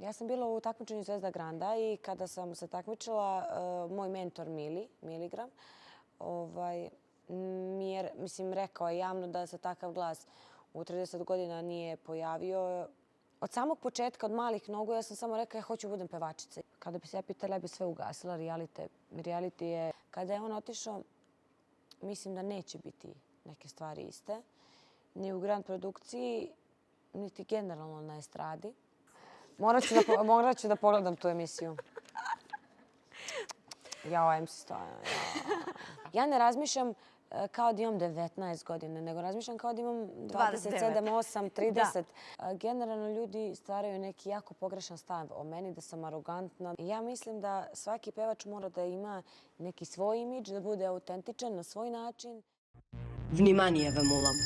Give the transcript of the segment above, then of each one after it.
Ja sam bila u takmičenju Zvezda Granda i kada sam se takmičila, moj mentor Miligram, rekao je javno da se takav glas u 30 godina nije pojavio. Od samog početka, od malih nogu, ja sam samo rekla ja hoću budem pevačica. Kada bi se ja pitala, ja bi sve ugasila. Reality je... Kada je on otišao, mislim da neće biti neke stvari iste. Ni u Grand produkciji, niti generalno na estradi. Morat ću da pogledam tu emisiju. Jao, MC Stojana. Ja ne razmišljam kao da imam 19 godina, nego razmišljam kao da imam 27, 8, 30. Generalno ljudi stvaraju neki jako pogrešan stav o meni, da sam arogantna. Ja mislim da svaki pevač mora da ima neki svoj имидж, да bude autentičan na svoj način. Внимание ве молам.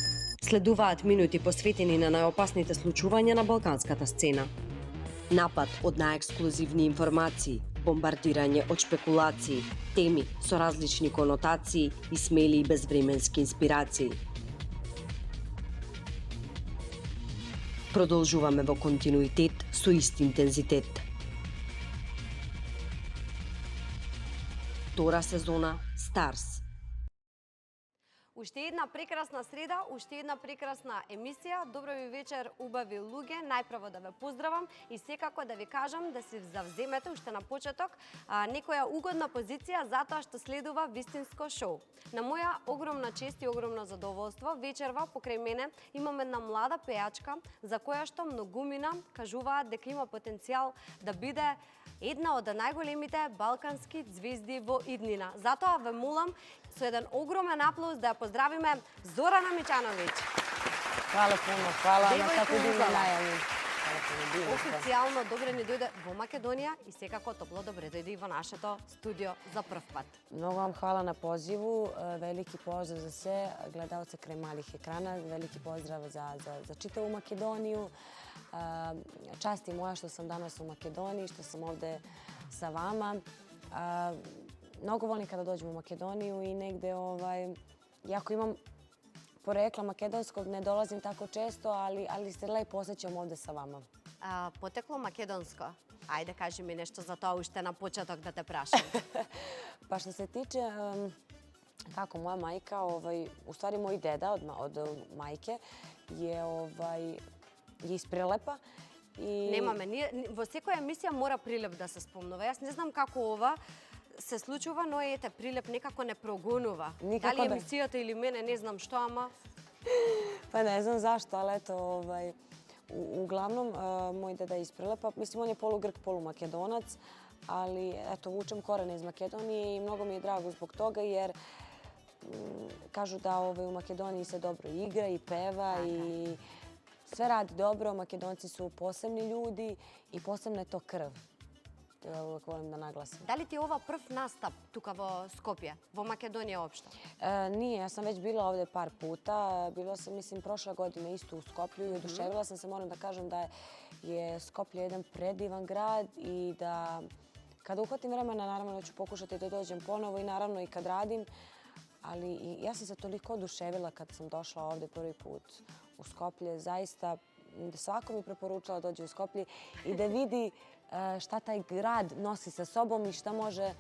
Следуваат минути посветени на најопасните случувања на балканската сцена. Напад од најексклузивни информации, бомбардирање од шпекулации, теми со различни конотации и смели и безвременски инспирации. Продолжуваме во континуитет со ист интензитет. Втора сезона Старс. Уште една прекрасна среда, уште една прекрасна емисија. Добро ви вечер, убави луѓе. Најпрво да ве поздравам и секако да ви кажам да се завземете уште на почеток некоја угодна позиција затоа што следува вистинско шоу. На моја огромна чест и огромно задоволство вечерва покрај мене имам една млада пејачка за која што многумина кажуваат дека има потенцијал да биде една од најголемите балкански звезди во иднина. Затоа ве молам со еден огромен аплауз да ја поздравиме Зорана Мичановиќ. Hvala puno, hvala na tako divnoj najavi. Официјално добре ни дојде во Македонија и секако топло добре дојде и во нашето студио за прв пат. Много vam hvala na pozivu. Veliki pozdrav za sve gledalce kraj malih ekrana. Veliki pozdrav za čitavu Makedoniju. Čast je moja što sam danas u Makedoniji, što sam ovde sa vama. Mnogo volim kada dođem u Makedoniju i negde, iako imam porekla makedonskog, ne dolazim tako često, ali se lepo osjećam ovde sa vama. Потекло македонско. Ајде, кажи ми нешто за тоа уште на почеток да те прашам. Pa što se tiče kako moja majka, u stvari moj deda od majke je iz Прилепа. Немаме, во секоја емисија мора Прилеп да се спомнува. Јас не знам како ова се случува, но ете, Прилеп некако не прогонува. Дали емисијата или мене, не знам што, ама... Pa ne znam zašto, ali eto, uglavnom, moj deda je iz Prilepa. Mislim, on je polugrk, polumakedonac, ali eto, vučem korene iz Makedonije i mnogo mi je drago zbog toga, jer kažu da u Makedoniji se dobro igra i peva i sve radi dobro. Makedonci su posebni ljudi i posebna je to krv. Ja uvek volim da naglasim. Дали ти е ова прв настап тука во Скопје, во Македонија општо? Nije, ja sam već bila ovde par puta. Bila sam, mislim, prošle godine isto u Skoplju i oduševila sam se. Moram da kažem da je Skoplje jedan predivan grad i da kada uhvatim vremena, naravno da ću pokušati da dođem ponovo i naravno i kad radim. Ali ja sam se toliko oduševila kad sam došla ovde prvi put u Skoplje. Zaista, svako mi preporučala da dođe u Skoplje i da vidi šta taj grad nosi sa sobom i šta može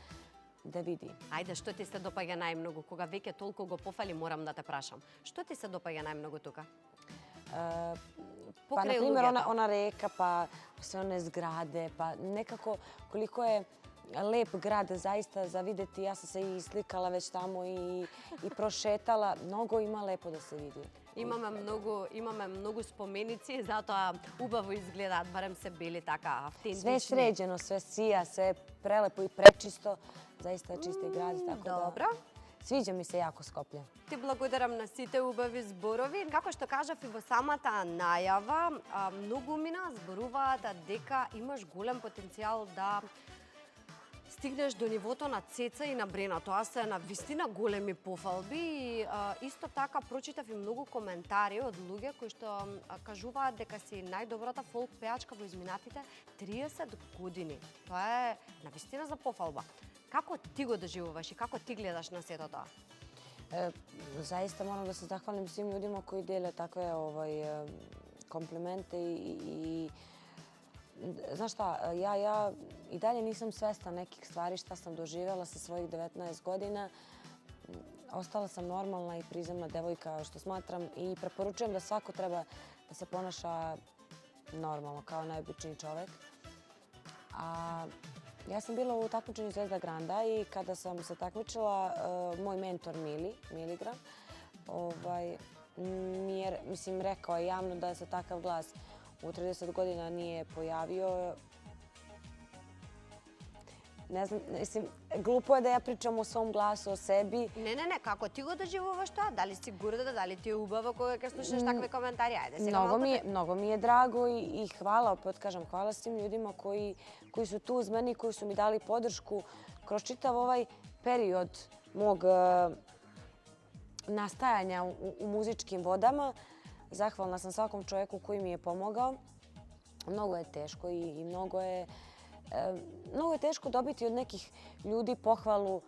da vidi. Ајде, што ти се допаѓа најмногу? Кога веќе толку го пофали, морам да те прашам. Што ти се допаѓа најмногу тука? Pa, na primjer, ona reka, pa sve one zgrade, pa nekako koliko je lep grad zaista za videti. Ja sam se i slikala već tamo i prošetala. Mnogo ima lepo da se vidi. Имаме многу споменици, затоа убаво изгледаат, барем се били така автентични. Sve je sređeno, sve sija, sve je prelepo i prečisto. Zaista je čisti grad, tako da... Добро. Sviđa mi se jako Skoplje. Ти благодарам на сите убави зборови. Како што кажав и во самата најава, многумина зборуваат дека имаш голем потенцијал да стигнеш до нивото на Цеца и на Брена. Тоа се на вистина големи пофалби и исто така прочитав и многу коментари од луѓе кои што кажуваат дека си најдобрата фолк пеачка во изминатите 30 години. Тоа е на вистина за пофалба. Како ти го доживуваш и како ти гледаш на сето тоа? Zaista moram da se zahvalim svim ljudima koji dele takve komplimente i Znaš šta, ja i dalje nisam svesna nekih stvari šta sam doživjela sa svojih 19 godina. Ostala sam normalna i prizemna devojka, što smatram, i preporučujem da svako treba da se ponaša normalno, kao najobičniji čovek. A ja sam bila u takmičenju Zvezda Granda i kada sam se takmičila, moj mentor Miligram, mi je, mislim, rekao je javno da se takav glas u 30 godina nije pojavio. Ne znam, mislim, glupo je da ja pričam o svom glasu, o sebi. Не, како ти го доживуваш тоа? Дали си горда, дали ти е убаво кога ќе слушаш такви коментари? Ајде, сега малку Mnogo mi je drago i hvala, opet kažem, hvala svim ljudima koji su tu uz mene i koji su mi dali podršku kroz čitav ovaj period mog nastajanja u muzičkim vodama. Zahvalna sam svakom čovjeku koji mi je pomogao. Mnogo je teško i mnogo je teško dobiti od nekih ljudi pohvalu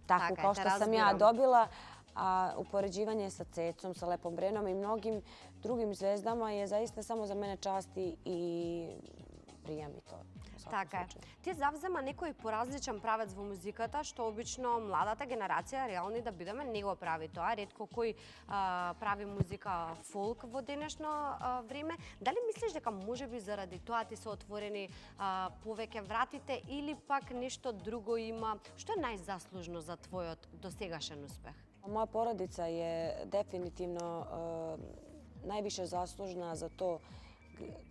takvu kao što sam ja dobila. A upoređivanje sa Cecom, sa Lepom Brenom i mnogim drugim zvezdama je zaista samo za mene čast i prija mi to. Така е. Ти завзема некој поразличен правец во музиката, што обично младата генерација, реални да бидеме, не го прави тоа. Ретко кој прави музика фолк во денешно време. Дали мислиш дека можеби заради тоа ти се отворени повеќе вратите или пак нешто друго има? Што е најзаслужно за твојот досегашен успех? Moja porodica je definitivno najviše zaslužna za to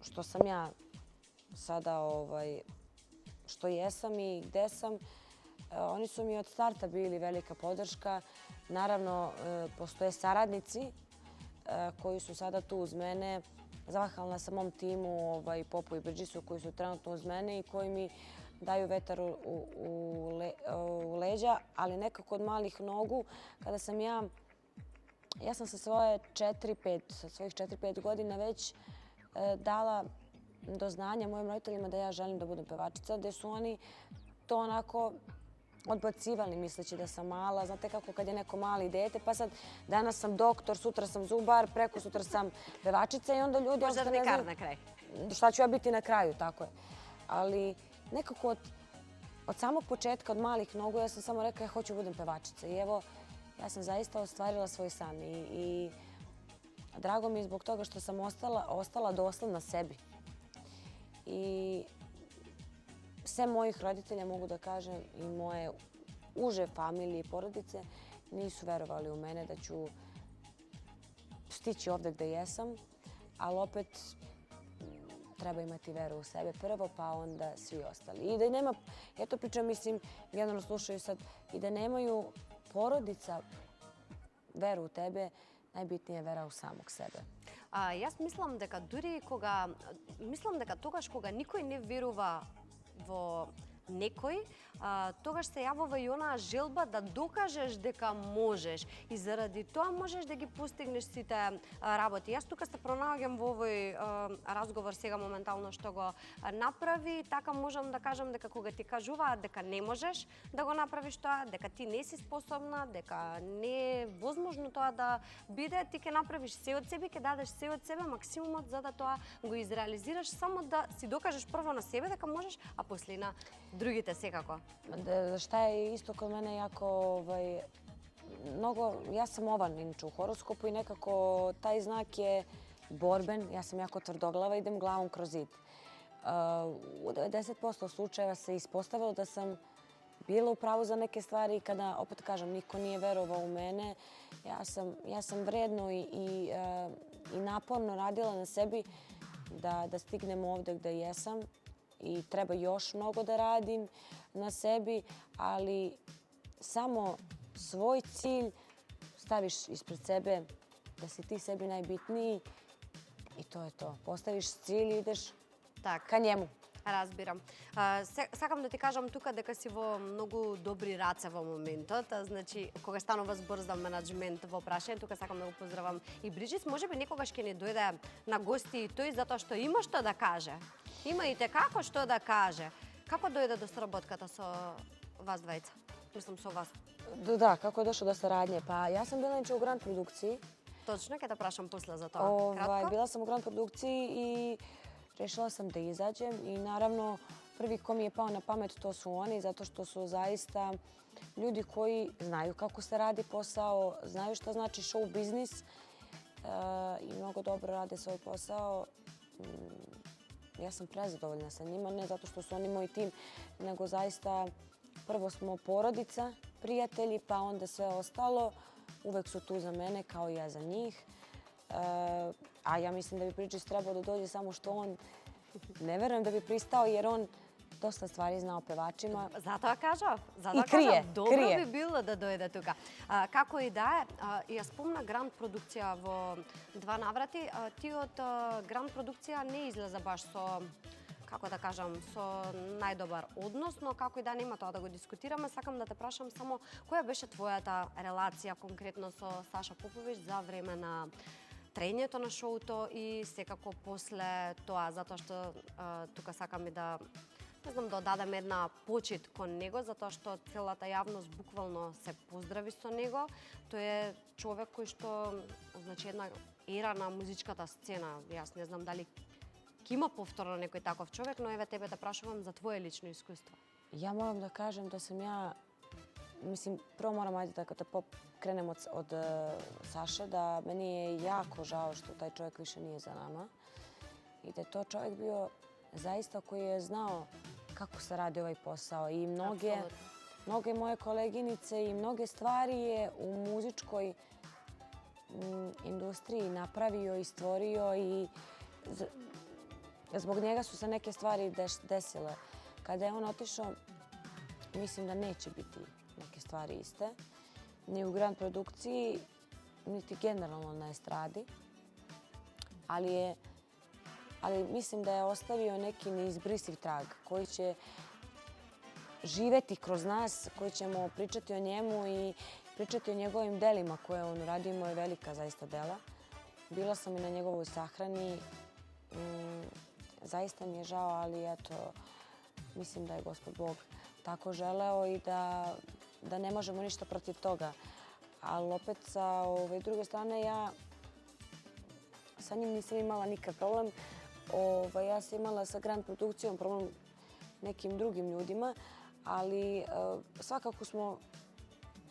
što sam ja sada, što jesam i gde sam. Oni su mi od starta bili velika podrška. Naravno, postoje saradnici koji su sada tu uz mene. Zahvalna sam mom timu, Popu i Bridžisu, koji su trenutno uz mene i koji mi daju vetar u leđa, ali nekako od malih nogu, kada sam ja sam sa svojih 4-5 godina već dala do znanja mojim roditeljima da ja želim da budem pevačica, gde su oni to onako odbacivali misleći da sam mala. Znate kako kad je neko mali dete, pa sad danas sam doktor, sutra sam zubar, preko sutra sam pevačica i onda ljudi... Možda nekar na kraj. Šta ću ja biti na kraju, tako je. Ali nekako od samog početka, od malih nogu, ja sam samo rekla ja hoću budem pevačica. I evo, ja sam zaista ostvarila svoj san i drago mi je zbog toga što sam ostala dosledna sebi. I sve mojih roditelja, mogu da kažem, i moje uže familije i porodice nisu verovali u mene da ću stići ovde gde jesam, ali opet treba imati veru u sebe prvo, pa onda svi ostali. I da nema, ja to pričam, mislim, generalno slušaju sad, i da nemaju porodica veru u tebe, najbitnija je vera u samog sebe. Јас мислам дека тогаш кога никој не верува во некој, тогаш се јавува и онаа желба да докажеш дека можеш и заради тоа можеш да ги постигнеш сите работи. Јас тука се пронаоѓам во овој разговор сега моментално што го направи, така можам да кажам дека кога ти кажуваат дека не можеш да го направиш тоа, дека ти не си способна, дека не е возможно тоа да биде, ти ќе направиш се од себе, ќе дадеш се од себе, максимумот за да тоа го изреализираш, само да си докажеш прво на себе дека можеш, а после на другите секако. Šta je isto kod mene jako, ja sam ovan inače u horoskopu i nekako taj znak je borben, ja sam jako tvrdoglava, idem glavom kroz zid. U 90% slučajeva se ispostavilo da sam bila u pravu za neke stvari i kada, opet kažem, niko nije verovao u mene, ja sam vredno i naporno radila na sebi da stignem ovde gde jesam. I treba još mnogo da radim na sebi, ali samo svoj cilj staviš ispred sebe, da si ti sebi najbitniji i to je to. Postaviš cilj i ideš ka njemu. Разбирам. Сакам да ти кажам тука дека си во многу добри раце во моментот. Значи, кога станува збор за менаџмент во прашање, тука сакам да го поздравам и Бриджис. Можеби некогаш ќе не дојде на гости и тој затоа што има што да каже. Има и како што да каже. Како дојде до сработката со вас двајца? Мислам со вас. Da, kako je došlo do saradnje? Pa ja sam bila inače u Grand produkciji. Точно, ќе те прашам после за тоа. Bila sam u Grand produkciji i rešila sam da izađem i naravno prvi ko mi je pao na pamet to su oni, zato što su zaista ljudi koji znaju kako se radi posao, znaju šta znači show biznis i mnogo dobro rade svoj posao. Ja sam prezadovoljna sa njima, ne zato što su oni moj tim, nego zaista prvo smo porodica, prijatelji, pa onda sve ostalo. Uvek su tu za mene kao i ja za njih. A ja mislim da bi Bridges trebao da dođe, samo što on ne verujem da bi pristao jer on dosta stvari zna o pevačima. Затоа кажав. И крие, Добро крие. би било да дојде тука. Како и да е, ја спомна Гранд продукција во два наврати. Ти од Гранд продукција не излезе баш со, како да кажам, со најдобар однос, но како и да нема тоа да го дискутираме, сакам да те прашам само која беше твојата релација конкретно со Саша Поповиќ за време на траењето на шоуто и секако после тоа, затоа што тука сакам и да не знам, да одадем една почит кон него, затоа што целата јавност буквално се поздрави со него. Тој е човек кој што, значи, една ера на музичката сцена. Јас не знам дали ќе има повторно некој таков човек, но еве тебе те прашувам за твое лично искуство. Ja moram da kažem da sam ja, mislim, prvo moram ajde da krenemo od Saše, da meni je jako žao što taj čovjek više nije za nama i da je to čovjek bio zaista koji je znao kako se radi ovaj posao i mnoge moje koleginice i mnoge stvari je u muzičkoj industriji napravio i stvorio i zbog njega su se neke stvari desile. Kada je on otišao, mislim da neće biti neke stvari iste. Ni u Grand produkciji, niti generalno na estradi. Ali mislim da je ostavio neki neizbrisiv trag koji će živeti kroz nas, koji ćemo pričati o njemu i pričati o njegovim delima koje on uradio. Imao je velika zaista dela. Bila sam i na njegovoj sahrani. Zaista mi je žao, ali eto, mislim da je Gospod Bog tako želeo i da ne možemo ništa protiv toga. Ali opet sa druge strane ja sa njim nisam imala nikad problem. Ja sam imala sa Grand produkcijom problem nekim drugim ljudima, ali svakako smo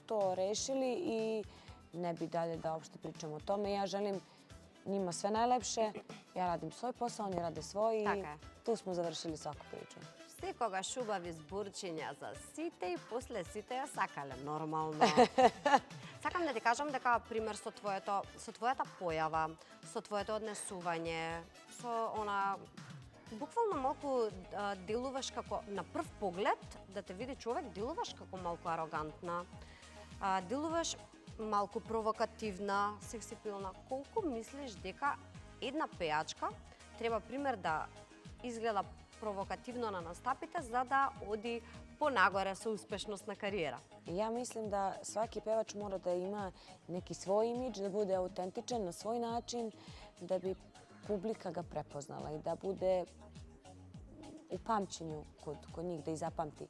to rešili i ne bi dalje da uopšte pričamo o tome. Ja želim njima sve najlepše, ja radim svoj posao, oni rade svoj i tu smo završili svaku priču. Секогаш убави зборчиња за сите и после сите ја сакале, нормално. Сакам да ти кажам дека, пример, со твојата појава, со твоето однесување, со она буквално малку делуваш како на прв поглед да те види човек, делуваш како малку арогантна, делуваш малку провокативна, сексипилна. Колку мислиш дека една пејачка треба, пример, да изгледа провокативно на настапите за да оди понагоре со успешност на кариера? Ja mislim da svaki pevač mora da ima neki svoj imidž, da bude autentičan na svoj način, da bi publika ga prepoznala i da bude u pamćenju kod njih, da ih zapamti.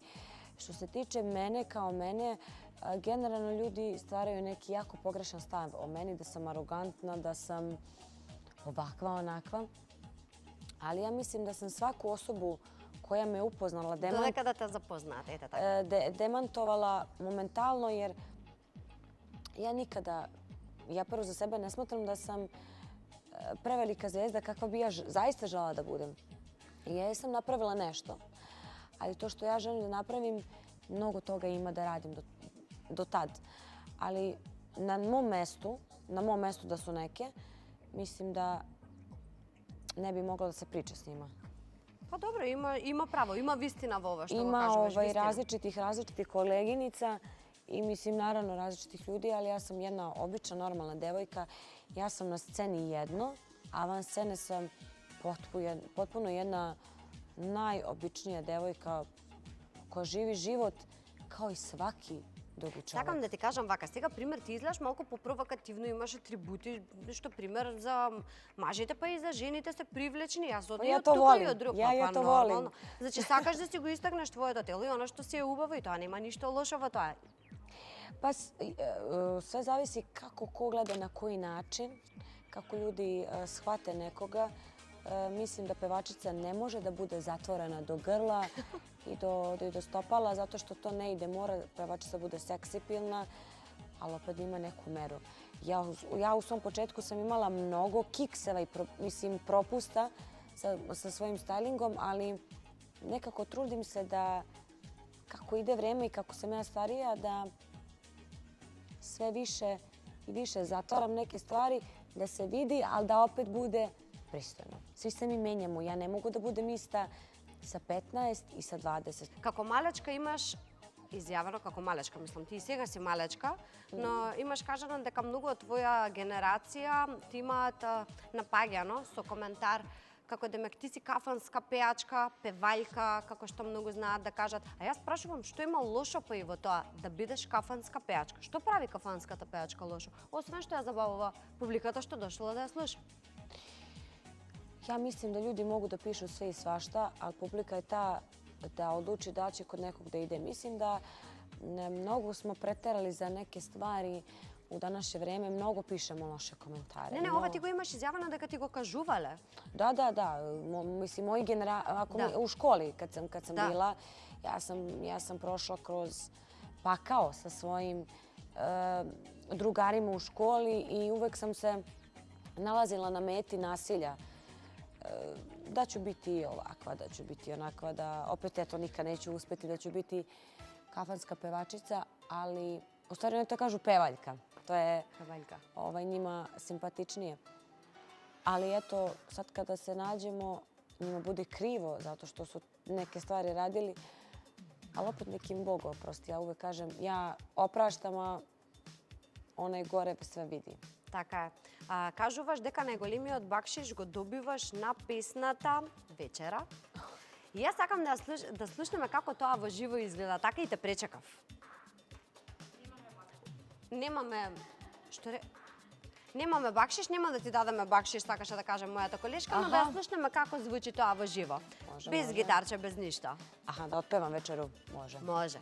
Što se tiče mene kao mene, generalno ljudi stvaraju neki jako pogrešan stav o meni, da sam arogantna, da sam ovakva, onakva. Ali ja mislim da sam svaku osobu koja me upoznala Dodека да те запознаат, ете така. Demantovala momentalno jer ja prvo za sebe ne smatram da sam prevelika zvezda kakva bi ja zaista želela da budem. Ja jesam napravila nešto, ali to što ja želim da napravim, mnogo toga ima da radim do tad. Ali na mom mestu da su neke, mislim da ne bi mogla da se priča s njima. Pa dobro, ima pravo, ima vistina во ова што го Ima кажуваш, вистина. različitih koleginica i mislim naravno različitih ljudi, ali ja sam jedna obična, normalna devojka. Ja sam na sceni jedno, a van scene sam potpuno jedna najobičnija devojka koja živi život kao i svaki drugi čovek. Сакам да ти кажам вака, сега пример ти изгледаш малку попровокативно, имаш атрибути, што пример за мажите па и за жените се привлечни. Јас од ја тука то волим. и од друг, Ја то волим. Значи сакаш да си го истакнеш твоето тело и оно што си е убаво и тоа нема ништо лошо во тоа. Pa sve zavisi kako ko gleda na koji način, kako ljudi shvate nekoga. mislim da pevačica ne može da bude zatvorena do grla i do stopala, zato što to ne ide. Mora pevačica bude seksipilna, ali opet ima neku meru. Ja u svom početku sam imala mnogo kikseva i propusta sa svojim stylingom, ali nekako trudim se da kako ide vreme i kako sam ja starija, da sve više i više zatvaram neke stvari, da se vidi, ali da opet bude pristojno. Svi se mi menjamo. Ja ne mogu da budem ista sa 15 и sa 20. Како малечка имаш изјавено, како малечка, мислам, ти и сега си малечка, но имаш кажано дека многу од твоја генерација ти имаат напаѓано со коментар како демек ти си кафанска пеачка, певаljка, како што многу знаат да кажат. А јас прашувам што има лошо па и во тоа да бидеш кафанска пеачка? Што прави кафанската пеачка лошо? Освен што ја забавува публиката што дошла да ја слуша. Ja mislim da ljudi mogu da pišu sve i svašta, ali publika je ta da odluči da će kod nekog da ide. Mislim da mnogo smo preterali za neke stvari u današnje vreme. Mnogo pišemo loše komentare. Не, ова ти го имаш изјавено дека ти го кажувале. Da. Mislim, moji u školi kad sam bila, ja sam prošla kroz pakao sa svojim drugarima u školi i uvek sam se nalazila na meti nasilja. Da ću biti ovakva, da ću biti onakva, da opet eto nikad neću uspeti, da ću biti kafanska pevačica, ali u stvari oni to kažu pevaljka. To je njima simpatičnije. Ali eto, sad kada se nađemo, njima bude krivo zato što su neke stvari radili, ali opet nekim Bog oprosti. Ja uvek kažem, ja opraštam, a onaj gore sve vidi. Така е. Кажуваш дека најголемиот бакшиш го добиваш на песната Вечера. И јас сакам да слушнеме како тоа во живо изгледа. Така и те пречекав. Немаме... Што ре... Немаме бакшиш, нема да ти дадеме бакшиш, сакаше да каже мојата колешка, но да ја слушнеме како звучи тоа во живо. Без гитарче, без ништо. Аха, да отпевам Вечеру? Може. Може.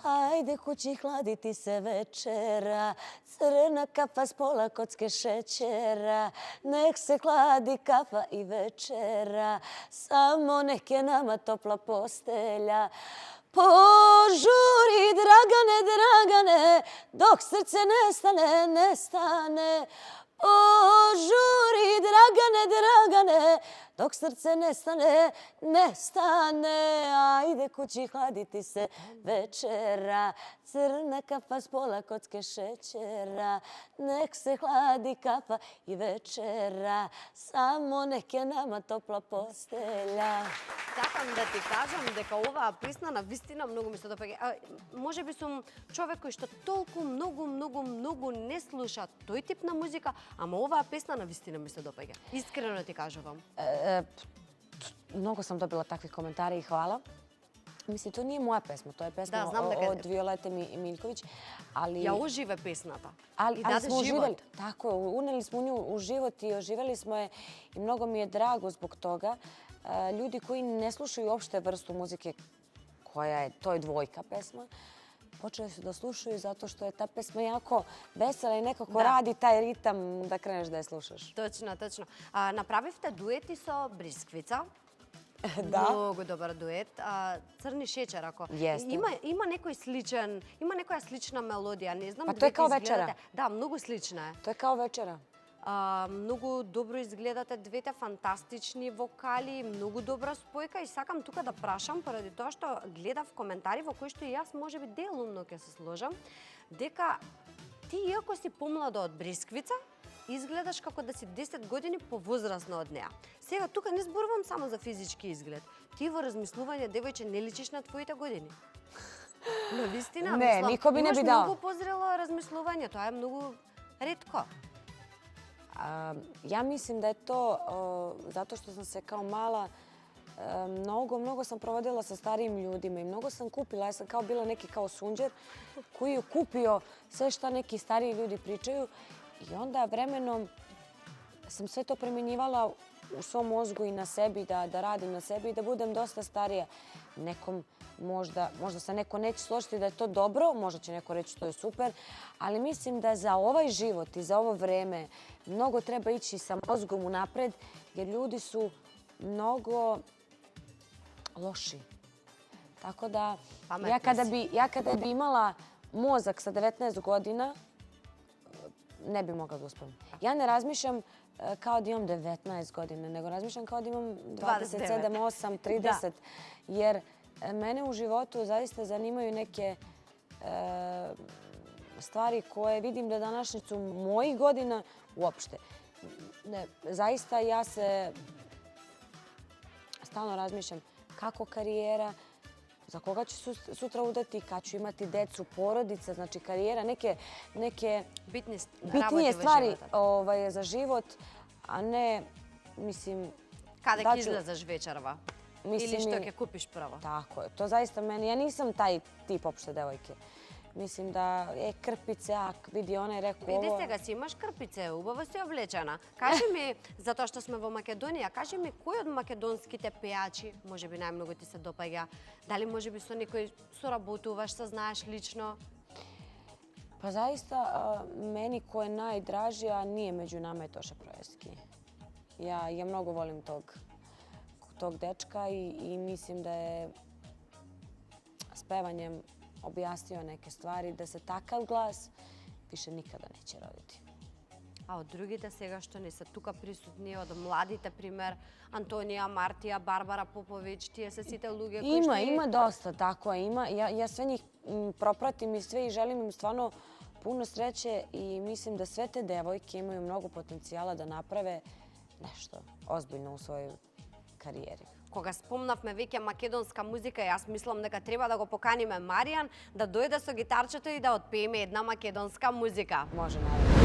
Ajde kući hladiti se večera, crna kafa s pola kocke šećera, nek se hladi kafa i večera, samo nek je nama topla postelja. Požuri, Dragane, Dragane, dok srce nestane. Požuri, Dragane, Dragane, dok srce nestane. Ajde kući hladiti se večera, crna kafa s pola kocke šećera, nek se hladi kafa i večera, samo nek je nama topla postelja. Сакам да ти кажам дека оваа песна на вистина многу ми се допаѓа. Може би сум човек кој што толку многу не слуша тој тип на музика, ама оваа песна на вистина ми се допаѓа. Искрено ти кажувам. Mnogo sam dobila takvih komentara i hvala. Mislim, to nije moja pesma, to je pesma od Violete Miljković. Ја оживе песната. Ali smo uživali. Tako je, uneli smo nju u život i oživeli smo je i mnogo mi je drago zbog toga. Ljudi koji ne slušaju uopšte vrstu muzike koja je, to je dvojka pesma, počeli su da slušaju zato što je ta pesma jako vesela i nekako radi taj ritam da kreneš da je slušaš. Точно. Направивте дуети со Брисквица. Да. Многу добар дует. Црни шеќер, ако. Има некој сличен, има некоја слична мелодија, не знам. Па тоа е као Вечера. Да, многу слична е. Тоа е као Вечера. Многу добро изгледате двете, фантастични вокали, многу добра спојка и сакам тука да прашам, поради тоа што гледав коментари во кои што и јас можеби делумно ќе се сложам, дека ти, иако си помлада од Брисквица, изгледаш како да си 10 години повозрасна од неа. Сега тука не зборувам само за физички изглед. Ти во размислување, девојче, не личиш на твоите години. Но вистина, не, никој би не би дал. Имаш многу позрело размислување, тоа е многу ретко. Ja mislim da je to zato što sam se kao mala mnogo sam provodila sa starijim ljudima i mnogo sam kupila. Ja sam kao bila neki kao sunđer koji je kupio sve šta neki stariji ljudi pričaju i onda vremenom sam sve to primjenjivala u svom mozgu i na sebi, da radim na sebi i da budem dosta starija. Nekom možda se neko neće složiti da je to dobro, možda će neko reći to je super, ali mislim da za ovaj život i za ovo vreme mnogo treba ići sa mozgom unapred, jer ljudi su mnogo loši. Tako da, Pametni ja kada bi imala mozak sa 19 godina, ne bi mogla da uspem. Ja ne razmišljam kao da imam 19 godina, nego razmišljam kao da imam 27, 8, 30. Jer mene u životu zaista zanimaju neke stvari koje vidim da današnjicu mojih godina uopšte. Zaista ja se stalno razmišljam kako karijera, za koga ću sutra udati, kad ću imati decu, porodica, znači karijera, neke bitnije stvari za život, a ne, mislim... Kada izlazeš večerva? Ili što ke kupiš prvo? Tako je, to zaista meni, ja nisam taj tip opšte devojke. Mislim da je krpice, vidi ona je rekao ovo... Vidi сега си имаш крпице, убаво си облечена. Кажи ми, затоа што сме во Македонија, кажи ми кој од македонските пејачи може би најмногу ти се допаѓа? Дали може би со некој соработуваш, се знаеш лично? Pa zaista, meni ko je najdraži, a nije među nama, je Toša Projeski. Ja mnogo volim tog dečka i mislim da je s pevanjem objasnio neke stvari, da se takav glas više nikada neće roditi. A od другите сега што не се тука присутни, од младите, пример, Антонија, Мартија, Барбара Поповиć, тие се сите луѓе кои што... Ima dosta, tako je. Ja sve njih propratim i sve i želim im stvarno puno sreće i mislim da sve te devojke imaju mnogo potencijala da naprave nešto ozbiljno u svojoj karijeri. Кога спомнавме веќе македонска музика, јас мислам дека треба да го поканиме Маријан да дојде со гитарчето и да отпееме една македонска музика. Може, наravno.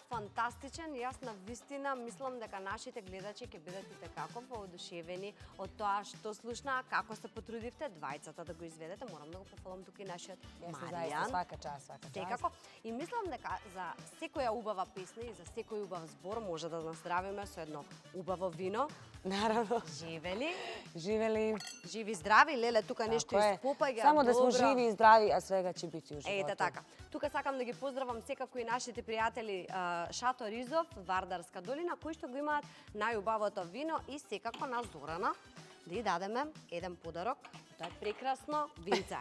Фантастичен. Јас на вистина мислам дека нашите гледачи ќе бидат и tekako воодушевени од тоа што слушнаа, како се потрудивте двајцата да го изведете. Морам да го пофалам тука и нашиот Маријан. Свака час. Секако. И мислам дека за секоја убава песна и за секој убав збор може да наздравиме со едно убаво вино. Наравно. Живели. Живели. Живи здрави. Леле, тука нешто испопаѓа. Само да сме живи и здрави, а свега ќе бити у животот. Ете така. Тука сакам да ги поздравам секако и нашите пријатели Шато Ризов, Вардарска долина, кои што го имаат најубавото вино и секако на Зорана да ја дадеме еден подарок. Тоа е прекрасно винце.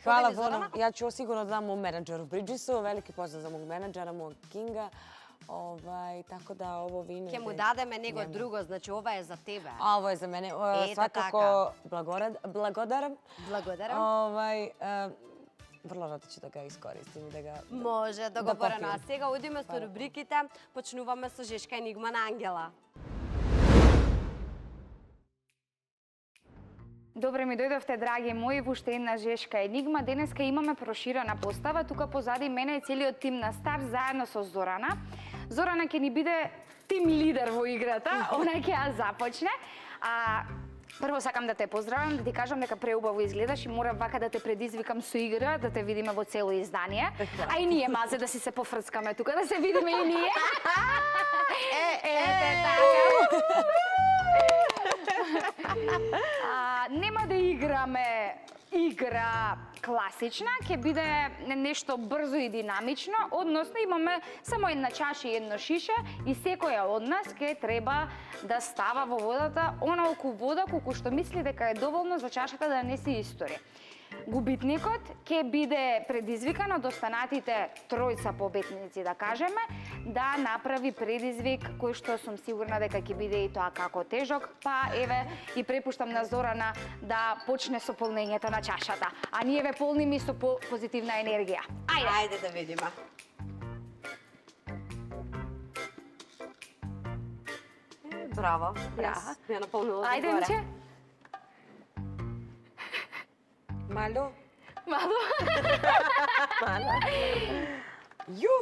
Hvala puno. Ja ću sigurno da dam mom menadžeru Bridgesu. Veliki pozdrav za mog menadžera, mog Kinga. Tako da ovo vino... Ке му дадеме него друго, значи ова е за тебе. A ovo je za mene. Svakako blagodaram. Blagodaram. Vrlo rado ću da ga iskoristim i da ga... Може, договорено. А сега одиме со рубриките. Почнуваме со Жешка енигма на Ангела. Добре ми дојдовте, драги мои, во уште една Жешка енигма. Денеска имаме проширена постава. Тука позади мене е целиот тим на Стар заедно со Зорана. Зорана ќе ни биде тим лидер во играта, она ќе ја започне. Прво сакам да те поздравам, да ти кажам дека преубаво изгледаш и морам вака да те предизвикам со игра, да те видиме во цело издание. А и ние мазе да си се пофрцкаме тука, да се видиме и ние. Нема да играме игра класична, ќе биде нешто брзо и динамично, односно имаме само една чаша и едно шише и секоја од нас ќе треба да става во водата онолку вода колку што мисли дека е доволно за чашата да не се истори. Губитникот ќе биде предизвикан од останатите тројца победници, да кажеме, да направи предизвик кој што сум сигурна дека ќе биде и тоа како тежок, па еве и препуштам на Зорана да почне со полнењето на чашата, а ние ве полниме со позитивна енергија. Ајде да видиме. Браво. Браво. Ја наполнила Ајде, горе. Миче. Malo. Мало. Ju!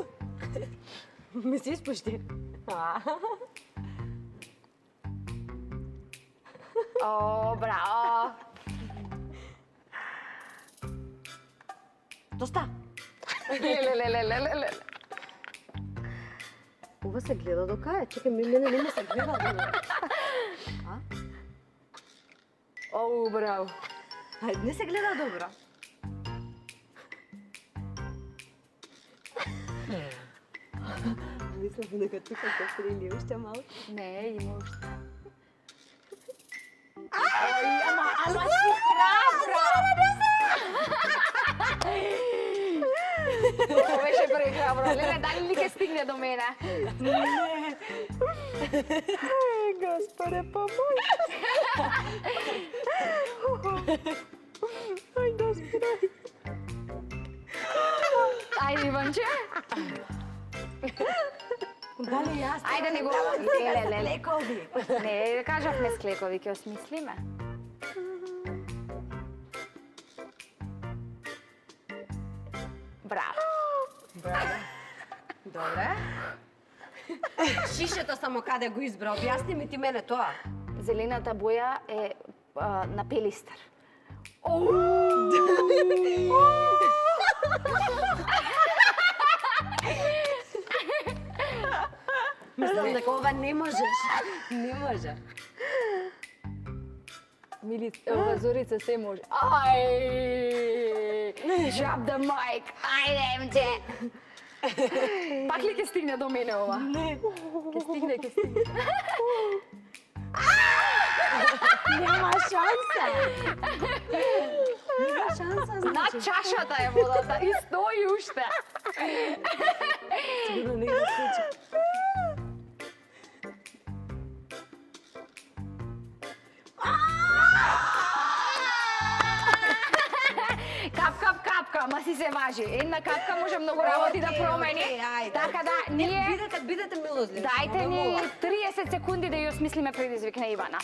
Mi se ispušti. О, браво. Доста. Лелелелелелеле. Ова се гледа до кај? Чекај, мене не ме се гледа. О, браво. Ајде, не се гледа добро. Мислам дека тука ќе прили уште малку. Не, има уште. Ама си храбра! Ова беше прехрабро. Леле, дали ли ќе стигне до мене? Господе, помој! Ај, Господе! Ајде, Иванче. Дали јас? Ајде, не го... Леле. Лекови. Не, кажавме склекови, ќе осмислиме. Браво. Добре. Шишето само каде го избра, објасни ми ти мене тоа. Зелената боја е на пелистар. Мислам дека ова не можеш. Не може. Ова Зорица се може. Ај! Drop the mic. Ајде, Емче. Пак ли ќе стигне до мене ова? Не. Ќе стигне. Нема шанса. Нема шанса, На значи. чашата е водата и стои уште. Сигурно не го случи. Капка, ама си се важи. Една капка може многу работи да промени. Ајде. Така да, ние... Бидете милозливи. Дајте ни 30 секунди да ја осмислиме предизвик на Ивана.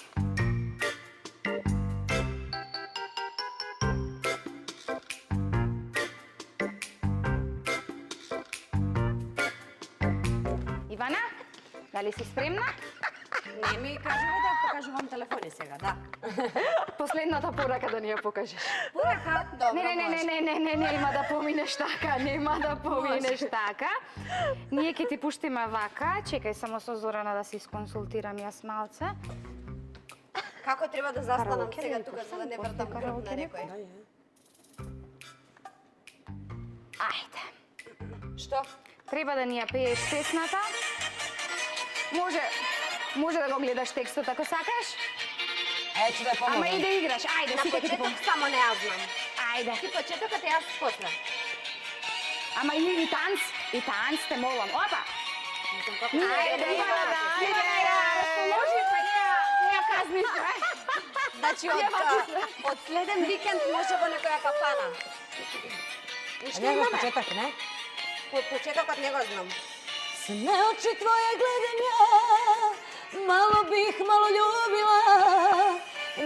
Ивана, дали си спремна? Не ми кажува да покажувам телефони сега, да. Последната порака да ни ја покажеш. Порака? Добро, Не, нема да поминеш така, нема да поминеш така. Ние ќе ти пуштиме вака, чекај само со Зорана да се исконсултирам јас малце. Како треба да застанам Караоке сега ли тука за пуштам? да не После вртам грб караоке на ли некој? Ајде. Што? Треба да ни ја пееш песната. Може да го гледаш текстот ако сакаш. Ќе да помогнам. Ама и да играш. Ајде, На сите ќе ти почеток помогнам. само не ја знам. Ајде. Ти почетокот е јас после. Ама и танц те молам. Опа. Ајде, Ивана, расположивме, не ја казнивме. Значи од следен викенд може во некоја кафана. А не го почеток, не? Почетокот не го знам. Сне очи твоje gledam ja, malo bih malo ljubila.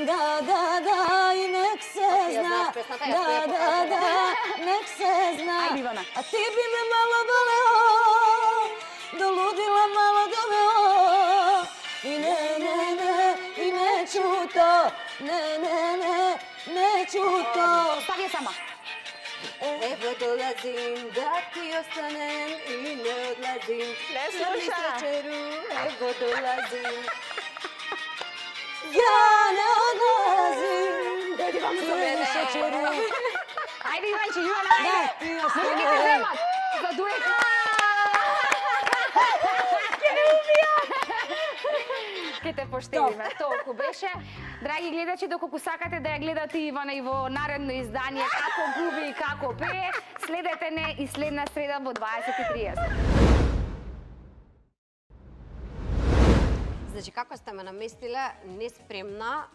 Da, i nek se zna. Da, nek se zna. Ajde, Ivana. A ti bi me malo voleo, do ludila malo doveo. то, не чуто. Остави я сама. Ево долазим, да ти останем и не одлазим. Не Црни слуша. сречеру, ево долазим. Ja ne odlazim, Dojdi vamo za mene. šećeru. Ajde, Ivanče, Ivana, ajde. Da, ti Možda ostane. te zemat za duet. Ке те поштедиме, толку беше. Драги гледачи, доколку сакате да ја гледате Ивана и во наредно издание како губи и како пее, следете не и следна среда во 20:30. Значи, како сте ме наместиле, неспремна,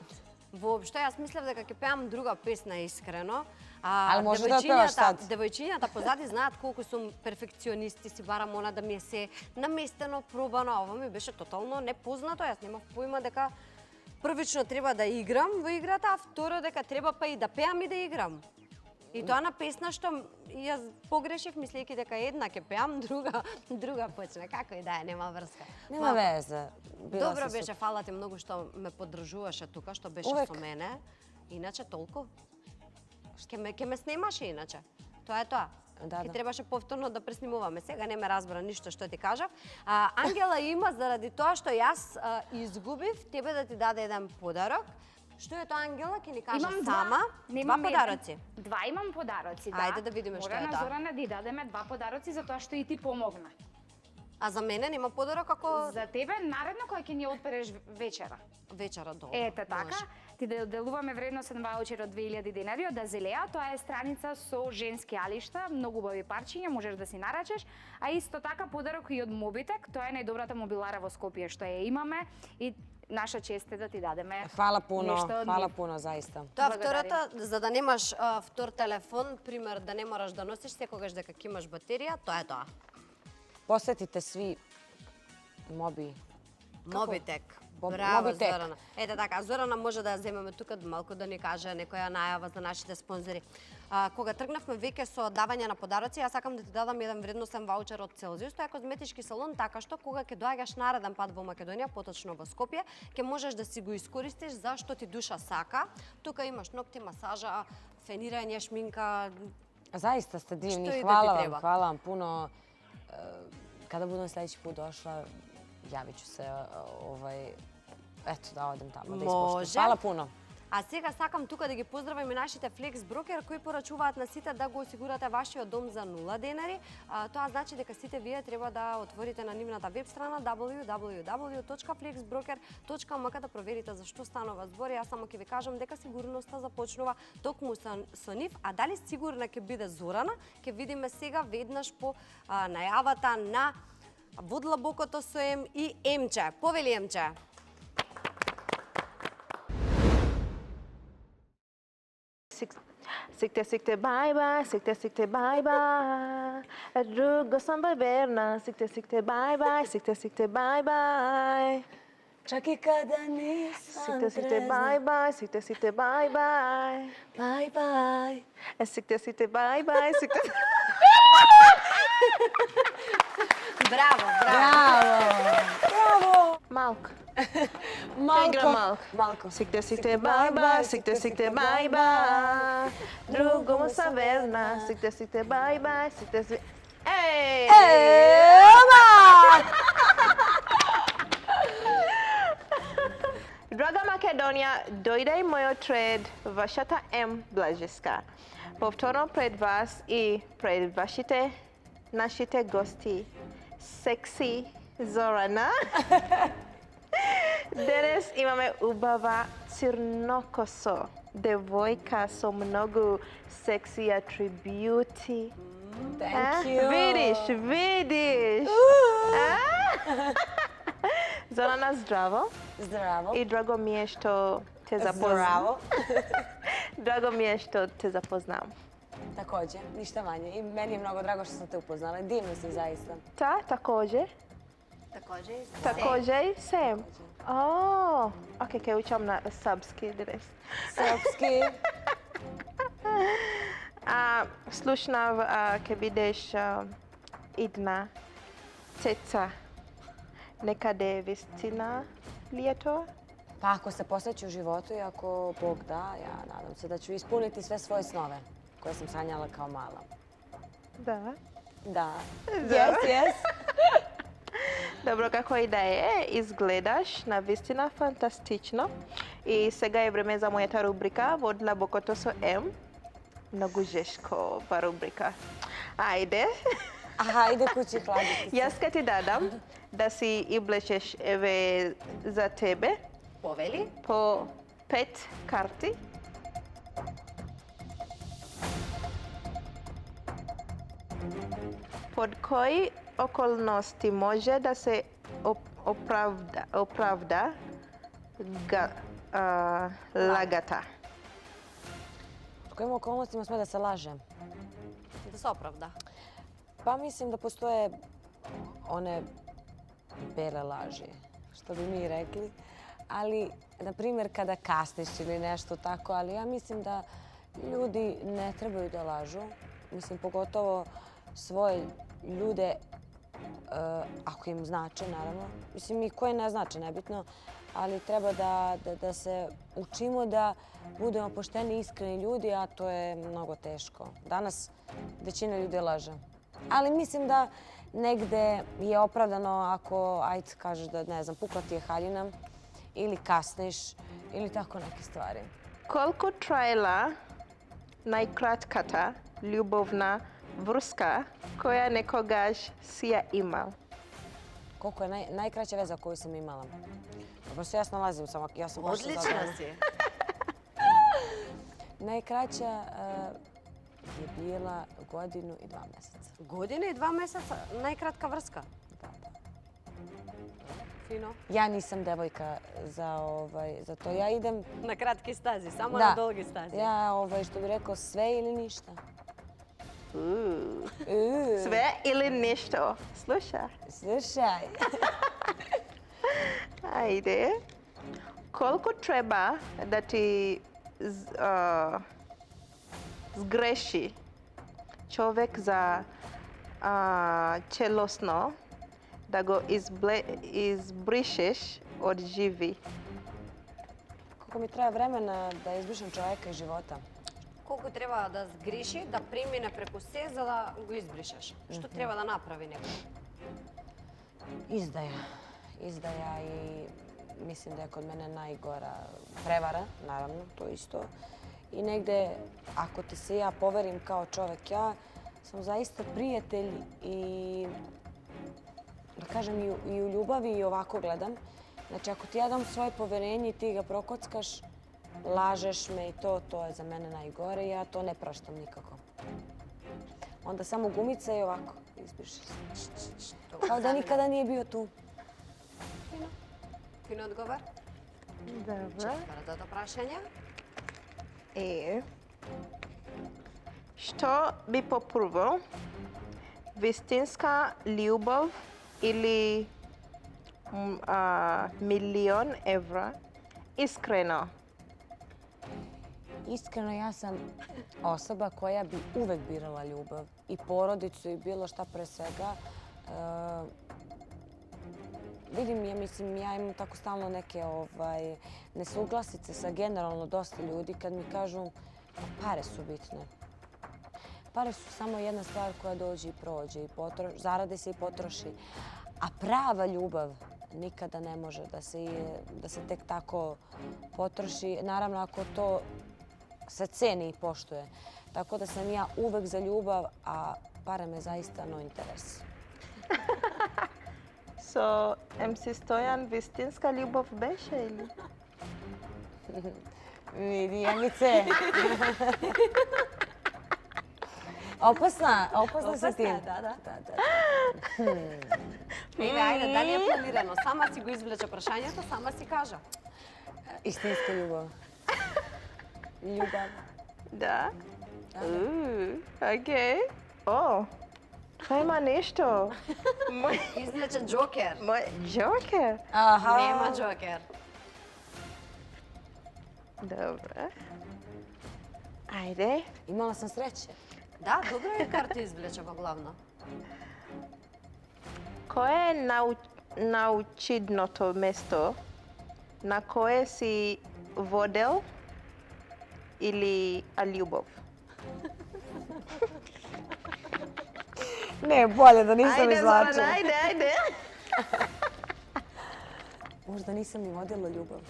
воопшто, јас мислев дека ќе пеам друга песна искрено. Али може да певаш сад. Девојчињата позади знаат колку сум перфекционисти, си барам она да ми е се наместено, пробано, а ова ми беше тотално непознато. Јас немав поима дека првично треба да играм во играта, а второ дека треба па и да пеам и да играм. И тоа на песна што јас погрешив мислејќи дека една ќе пеам, друга почне. Како и да е, нема врска. Нема везе. Била Добро си беше, фала ти многу што ме поддржуваше тука, што беше Увек. со мене. Иначе толку. Ќе ме снимаше иначе. Тоа е тоа. Да, Ќе да. требаше повторно да преснимуваме. Сега не ме разбра ништо што ти кажав. Ангела има заради тоа што јас изгубив, тебе да ти даде еден подарок. Што е тоа, Ангела? Ќе ни каже Имам сама. Два подароци. Два имам подароци, да. Ајде да видиме што е Мора на тоа. Зорана да дадеме два подароци за тоа што и ти помогна. А за мене нема подарок ако За тебе наредно кога ќе ни отпереш вечера. вечера долу. Ете така, Може. ти да делуваме вредносен ваучер од 2000 денари од Азелеа. Тоа е страница со женски алишта, многу убави парчиња, можеш да си нарачеш. А исто така подарок и од Мобитек, тоа е најдобрата мобилара во Скопје што ја имаме и наша чест е да ти дадеме Хвала пуно, нешто од хвала нив. пуно, заиста. Тоа Благодарим. втората, за да немаш втор телефон, пример да не мораш да носиш секогаш дека ќе имаш батерија, тоа е тоа. Посетите сви моби. Мобитек. Бо- Браво, Мобитек. Зорана. Ете така, Зорана може да ја земеме тука малку да ни каже некоја најава за нашите спонзори. Кога тргнавме веќе со давање на подароци, јас сакам да ти дадам еден вредносен ваучер од Целзиус. Тоа е козметички салон, така што кога ќе доаѓаш нареден пат во Македонија, поточно во Скопје, ќе можеш да си го искористиш зашто ти душа сака. Тука имаш ногти, масажа, фенирање, шминка. Заиста сте дивни, Што и да ти хвала треба. вам, хвала вам puno. Kada budem sledeći put došla, javit ću se, eto, da odem tamo, da ispoštujem. Може. Hvala puno. А сега сакам тука да ги поздравам и нашите Flex Broker кои порачуваат на сите да го осигурате вашиот дом за 0 денари. Тоа значи дека сите вие треба да отворите на нивната веб страна www.flexbroker.mk да проверите за што станува збор. Јас само ќе ви кажам дека сигурноста започнува токму со нив, а дали сигурна ќе биде Зорана, ќе видиме сега веднаш по најавата на Водлабокото со Ем и Емче. Повели Емче. Sikte bye bye, sikte bye bye. Drugo sam verna, sikte bye bye, sikte bye bye. Čak i kada nisam Sikte bye bye, sikte bye bye. Bye bye. Sikte bye bye, sikte. Браво, браво. Bravo. Malk. Malko. Malk. Malko. Sikte bye bye, sikte bye bye. Drugo sam verna, sikte bye bye, sikte. Ej! Ema! Draga Makedonija, dojde mojo tred vašata M Blažiska. Повторно пред вас и пред вашите нашите гости. Секси Зорана. Денес имаме убава црнокосо девојка со многу секси атрибути. Thank you. Видиш. Зорана, здраво. Zdravo. И драго ми е што те запознам. Zdravo. Драго ми е што те запознам. Takođe, ništa manje. I meni je mnogo drago što sam te upoznala. Divno si zaista. Та, такоже. Такоже и сем. О, окей, ќе учам на српски днес. Srpski. Слушнав ќе бидеш идна цеца некаде вистина ли е тоа? Pa ako se posveću životu i ako Bog da, ja nadam se da ću ispuniti sve svoje snove koje sam sanjala kao mala. Da. Da. Yes. Dobro, kako i da je, izgledaš na vistina fantastično. I сега je vreme za moja rubrika Vodila Bokotoso M. Mnogo žeško pa rubrika. Ajde. Ajde kući hladiti se. Jaz kad ti dadam da si iblečeš eve za tebe Poveli? po 5 karti. Pod koji okolnosti može da se opravda lagata? U kojim okolnostima sme da se laže? Da se opravda. Pa mislim da postoje one bele laži, što bi mi rekli. Ali, na primjer, kada kasniš ili nešto tako, ali ja mislim da ljudi ne trebaju da lažu. Mislim, pogotovo svoje ljude, ako im znače, naravno. Mislim, i koje ne znače, nebitno. Ali treba da se učimo da budemo pošteni i iskreni ljudi, a to je mnogo teško. Danas većina ljudi laže. Ali mislim da negde je opravdano ako, ajde, kažeš da, ne znam, pukla ti je haljina ili kasniš ili tako neke stvari. Koliko trajala najkratkata ljubovna vrska koja nekogaž si ja imal? Koliko je najkraća veza koju sam imala? Dobro se ja snalazim, samo ja sam baš Odlična zadovoljna. si. Najkraća je bila 1 godinu i 2 mjeseca. 1 godinu i 2 meseca, najkratka vrska. Da. Fino. Ja nisam devojka za to. Ja idem... Na kratki stazi, samo Da. na dolgi stazi. Ja, što bi rekao, sve ili ništa. Sve ili ništo? Slušaj. Ajde. Koliko treba da ti zgreši čovjek za celosno da go izbrišeš od živi? Koliko mi treba vremena da izbrišem čovjeka iz života? Koliko treba da zgriši, da primine preko sve, za da го izbrišeš? Što treba da napravi neko? Izdaja i mislim da je kod mene najgora prevara, naravno, to isto. I negde, ako ti se ja poverim kao čovjek, ja sam zaista prijatelj i da kažem i u ljubavi i ovako gledam. Znači, ako ti ja dam svoje poverenje i ti ga prokockaš, lažeš me i to je za mene najgore i ja to ne praštam nikako. Onda samo gumica i ovako izbrišeš. Kao da nikada nije bio tu. Fino odgovor. Dobro. Четвртото прашање. Što bi popruvo? Вистинска љубов или милион евра? Iskreno. Iskreno, ja sam osoba koja bi uvek birala ljubav i porodicu i bilo šta pre svega. Vidim, ja imam tako stalno neke nesuglasice sa generalno dosta ljudi kad mi kažu pare su bitne. Pare su samo jedna stvar koja dođe i prođe i zarade se i potroši. A prava ljubav nikada ne može da se tek tako potroši. Naravno, ako to se ceni i poštuje. Tako da sam ja uvek za ljubav, a pare me zaista no interes. So, MC Stojan, вистинска љубов беше или? Vidi, Emice. Opasna si ti. Да. Еве, ајде, дали е планирано? Сама си го извлече прашањето, сама си кажа. Истинска љубов. Ljubav. Da? Okej. O, to ima nešto. Moj Извлече Джокер. Joker. Aha. Нема Джокер. Dobro. Ajde. Imala sam sreće. Да, добро е карта извлече во главно. Koje je naučidното mesto на кое си водел или љубов? Не, bolje da nisam Ајде, Зорана, izvlačila. ајде. Možda nisam ni vodila ljubav.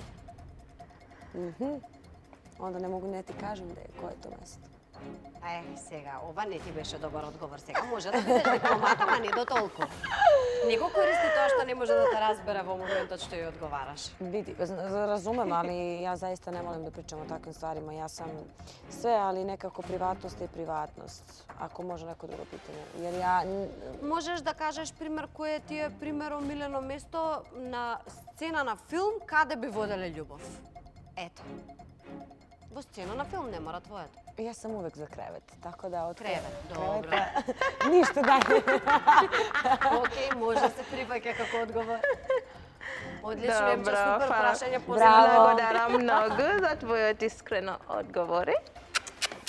Onda ne mogu ne ti kažem da je koje to mesto. Сега, ова не ти беше добар одговор. Сега може да бидеш дипломат, ама не до толку. Не го користи тоа што не може да те разбере во моментот што ја одговараш. Vidi, razumem, ali ja zaista ne volim da pričam o takvim stvarima. Ja sam sve, ali nekako privatnost je privatnost. Ako može neko drugo pitanje. Jer ja... Можеш да кажеш пример кој ти е пример омилено место на сцена на филм каде би воделе љубов. Ето. Во сцена на филм не мора твоето. Ja sam uvek za krevet, tako da od Кревет, добро. kreveta ništa dalje. Океј, може се прифаќа како одговор. Одлично, Емче, супер фала. прашање, Браво. Благодарам многу за твојот искрено одговори.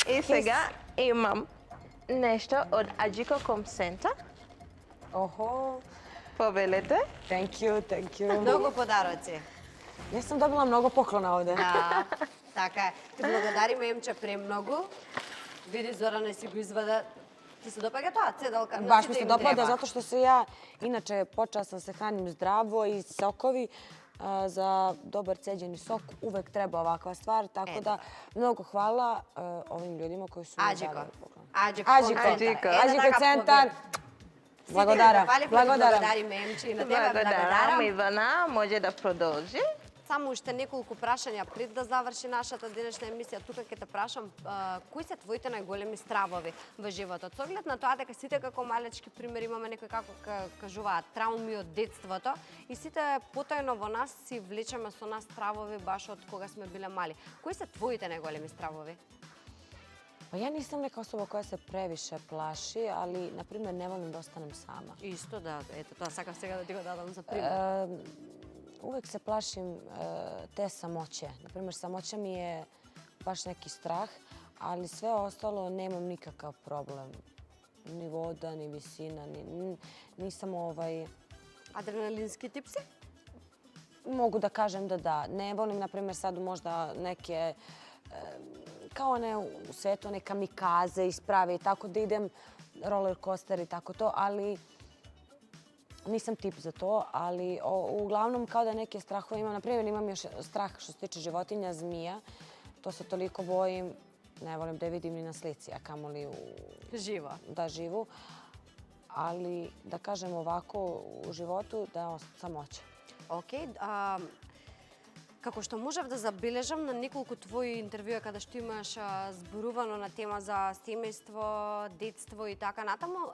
И сега имам нешто од Аџико Комсента. Oho, Повелете. thank you, thank you. Многу подароци. Ja sam dobila mnogo poklona ovde. Да, така е. Ти благодариме, Емче, премногу. Види, Зорана си го извада. Ти се допаѓа тоа, цедалка? На Baš сите mi se им dopada треба. zato što se ja, inače počela sam se hranim zdravo i sokovi. Za dobar ceđeni sok uvek treba ovakva stvar, tako da mnogo hvala ovim ljudima koji su mi Аџико. dali poklon. Аџико. Ađiko. Концентар. Ađiko така centar. Сите Благодарам. фали, Благодарам. благодариме, Емче, и на тебе Благодарам. благодарам. Ивана може да продолжи. Само уште неколку прашања пред да заврши нашата денешна емисија. Тука ќе те прашам, кои се твоите најголеми стравови во животот? Со оглед на тоа дека сите како малечки пример имаме некои како кажуваат трауми од детството и сите потајно во нас си влечеме со нас стравови баш од кога сме биле мали. Кои се твоите најголеми стравови? Pa ja nisam neka osoba koja se previše plaši, ali, na primjer, ne volim da ostanem sama. Исто да, ето тоа сакав сега да ти го дадам за пример. Uvek se plašim te samoće. Na primjer, samoća mi je baš neki strah, ali sve ostalo nemam nikakav problem. Ni voda, ni visina, nisam Адреналински тип си? Mogu da kažem da da. Ne volim, na primjer, sad možda neke kao one u svetu, one kamikaze isprave i tako da idem roller coaster i tako to, ali nisam tip za to, ali uglavnom kao da neke strahove imam. Na primjer, imam još strah što se tiče životinja, zmija. To se toliko bojim, ne volim da je vidim ni na slici, a kamoli Живо. da živu. Ali da kažem ovako u životu da samoća. Океј, како што можев да забележам на неколку твои интервјуа каде што имаш зборувано на тема за семејство, детство и така натаму,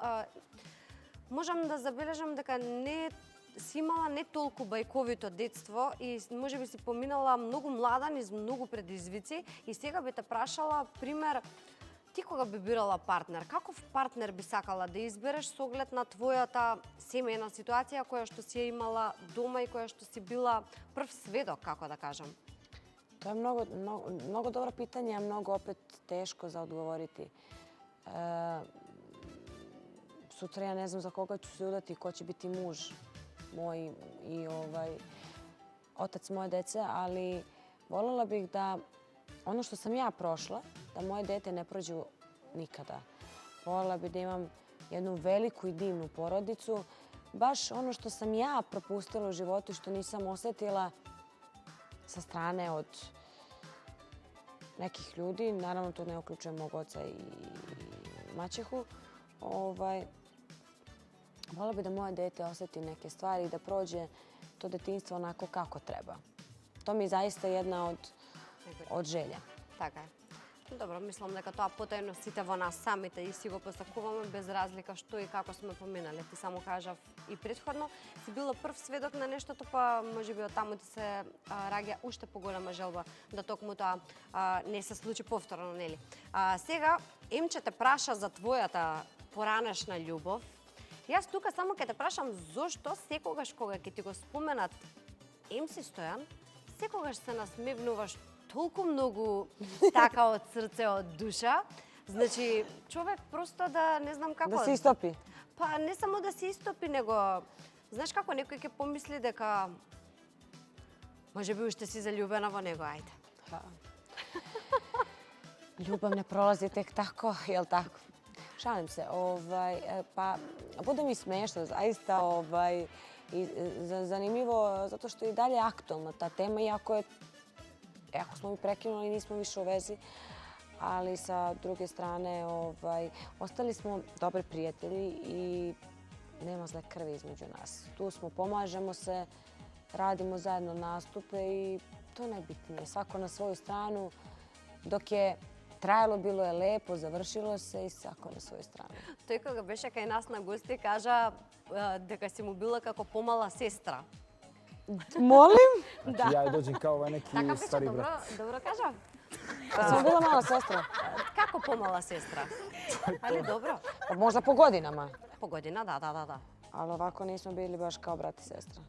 можам да забележам дека не си имала не толку бајковито детство и можеби си поминала многу млада низ многу предизвици и сега би те прашала пример ти кога би бирала партнер, каков партнер би сакала да избереш со оглед на твојата семејна ситуација која што си ја имала дома и која што си била прв сведок, како да кажам? To je mnogo dobro pitanje, a mnogo opet teško za odgovoriti. Sutra ja ne znam za koga ću se udati, ko će biti muž moj i otac moje dece, ali voljela bih da ono što sam ja prošla, da moje dete ne prođu nikada. Voljela bih da imam jednu veliku i divnu porodicu. Baš ono što sam ja propustila u životu i što nisam osjetila sa strane od nekih ljudi. Naravno, tu ne uključujem mog oca i maćehu. Voljela bih da moje dete osjeti neke stvari i da prođe to detinjstvo onako kako treba. To mi je zaista jedna od želja. Така е. Добро, мислам дека тоа потајно сите во нас самите и си го посакуваме без разлика што и како сме поминали. Ти само кажав и претходно, си била прв сведок на нештото, па можеби од таму ти се раѓа уште поголема желба да токму тоа не се случи повторно, нели? Сега, Емче те праша за твојата поранешна љубов. Јас тука само ќе те прашам зошто секогаш кога ќе ти го споменат Емси Стојан, секогаш се насмевнуваш толку многу така од срце, од душа. Значи, човек просто да не знам како... Da se istopi. Па не само да се istopи, него... Знаеш како, некој ќе помисли дека... Може би уште си заљубена во него, ајде. Ljubav ne prolazi tek tako, jel tako? Šalim se. Pa, bude mi smiješno, zaista zanimljivo, zato što je i dalje aktualna ta tema, iako smo mi prekinuli, nismo više u vezi, ali sa druge strane ostali smo dobri prijatelji i nema zle krvi između nas. Tu smo, pomažemo se, radimo zajedno nastupe i to je najbitnije. Svako na svoju stranu, dok je trajalo, bilo je lepo, završilo se i svako na svoju stranu. Тој кога беше кај нас на гости кажа дека си му била како помала сестра. Molim? Znači ja dođem kao neki Така беше, stari brat. добро кажа. Kad sam bila mala sestra. Како помала сестра? Али добро. Pa možda po godinama. По година, да. Ali ovako nismo bili baš kao brat i sestra.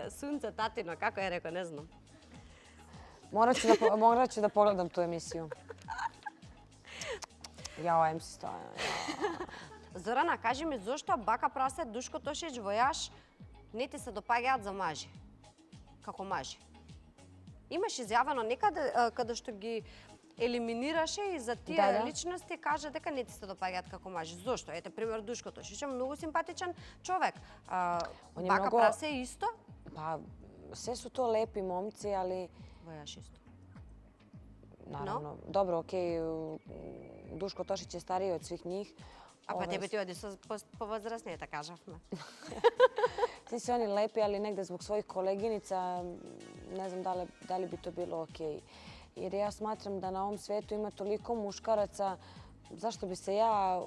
Sunce, tatino, како je rekao, ne znam. Morat ću da pogledam tu emisiju. Jao, MC Stojan. Зорана, кажи ми зошто бака прасе Душко Тошич во Јаш не ти се допаѓаат за мажи? Како мажи? Имаш изјавено некаде каде што ги елиминираше и за тие личности каже дека не ти се допаѓаат како мажи. Зошто? Ете, пример, Душко Тошич е многу симпатичен човек. Бака прасе исто? Pa, sve su to lepi momci, ali... Во Јаш исто. Naravno. Dobro, okej, Duško Tošić je stariji od svih njih. A pa тебе ти оди со повозрастни, така кажавме. Svi su oni lepi, ali negde zbog svojih koleginica ne znam da li bi to bilo okej. Jer ja smatram da na ovom svetu ima toliko muškaraca, zašto bi se ja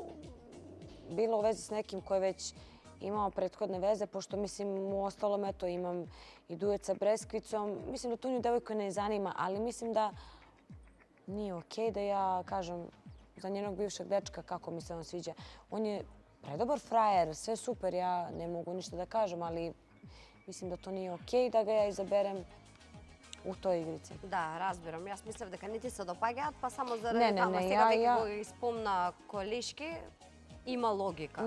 bila u vezi s nekim koji već imao prethodne veze, pošto mislim u ostalom eto imam i duet sa Breskvicom. Mislim da tu nju devojka ne zanima, ali mislim da nije okej da ja kažem za njenog bivšeg dečka kako mi se on sviđa. On je predobar frajer, sve super, ja ne mogu ništa da kažem, ali mislim da to nije okej da ga ja izaberem u toj igrici. Да, разбирам. Јас мислев дека не ти се допаѓаат, па само заради тама. Сега веќе го испомна колешки, има логика.